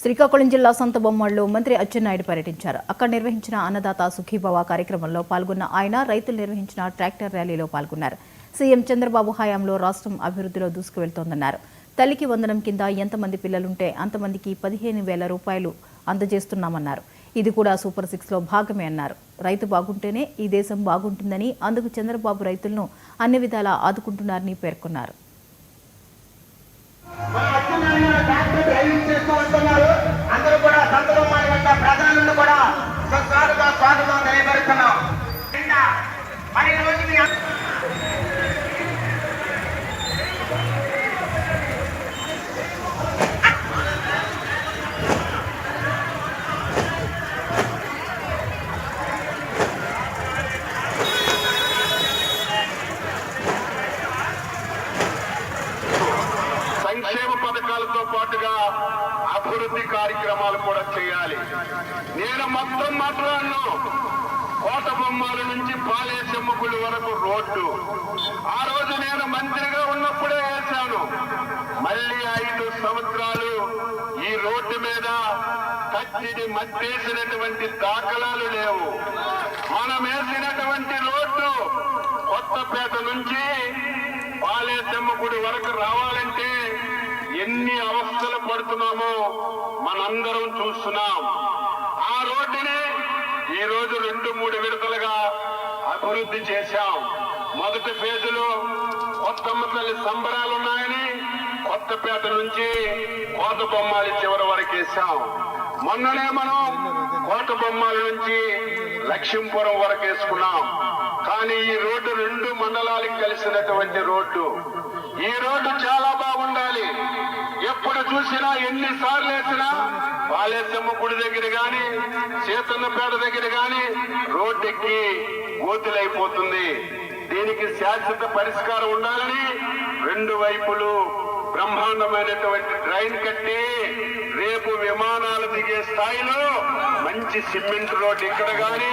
శ్రీకాకుళం జిల్లా సంతబొమ్మలో మంత్రి అచ్చెన్నాయుడు పర్యటించారు. అక్కడ నిర్వహించిన అన్నదాత సుఖీభవ కార్యక్రమంలో పాల్గొన్న ఆయన రైతులు నిర్వహించిన ట్రాక్టర్ ర్యాలీలో పాల్గొన్నారు. సీఎం చంద్రబాబు హయాంలో రాష్ట్రం అభివృద్ధిలో దూసుకువెళ్తోందన్నారు. తల్లికి వందనం కింద ఎంతమంది పిల్లలుంటే అంతమందికి 15,000 రూపాయలు అందజేస్తున్నామన్నారు. ఇది కూడా సూపర్ 6లో భాగమే అన్నారు. రైతు బాగుంటేనే ఈ దేశం బాగుంటుందని, అందుకు చంద్రబాబు రైతులను అన్ని విధాలా ఆదుకుంటున్నారని పేర్కొన్నారు. సంక్షేమ పథకాలతో పాటుగా అభివృద్ధి కార్యక్రమాలు కూడా చేయాలి. నేను మొత్తం మాట్లాడను. కోటబొమ్మాల నుంచి పాలేశమ్మ గుడి వరకు రోడ్డు ఆ రోజు నేను మంత్రిగా ఉన్నప్పుడే వేశాను. మళ్ళీ 5 సంవత్సరాలు ఈ రోడ్డు మీద కచ్చిడి మట్టేసినటువంటి దాఖలాలు లేవు. మనం వేసినటువంటి రోడ్డు కొత్తపేట నుంచి పాలేశమ్మ గుడి వరకు రావాలంటే ఎన్ని అవస్థలు పడుతున్నామో మనందరం చూస్తున్నాం. ఆ రోడ్డుని ఈ రోజు 2-3 విడతలుగా అభివృద్ధి చేశాం. మొదటి ఫేజులో కొత్తమ్మ తల్లి సంబరాలున్నాయని కొత్తపేట నుంచి కోటబొమ్మాలి చివరి వరకు వేశాం. మొన్ననే మనం కోటబొమ్మాల నుంచి లక్ష్మీపురం వరకు వేసుకున్నాం. కానీ ఈ రోడ్డు 2 మండలాలకు కలిసినటువంటి రోడ్డు. ఈ రోడ్డు చాలా బాగుండాలి. ఎప్పుడు చూసినా ఎన్నిసార్లు వేసినా పాలేశమ్మ గుడి దగ్గర గాని సీతన్నపేట దగ్గర గాని రోడ్డెక్కి గోతులైపోతుంది. దీనికి శాశ్వత పరిష్కారం ఉండాలని 2 వైపులు బ్రహ్మాండమైనటువంటి డ్రైన్ కట్టి రేపు విమానాలు దిగే స్థాయిలో మంచి సిమెంట్ రోడ్డు ఇక్కడ గాని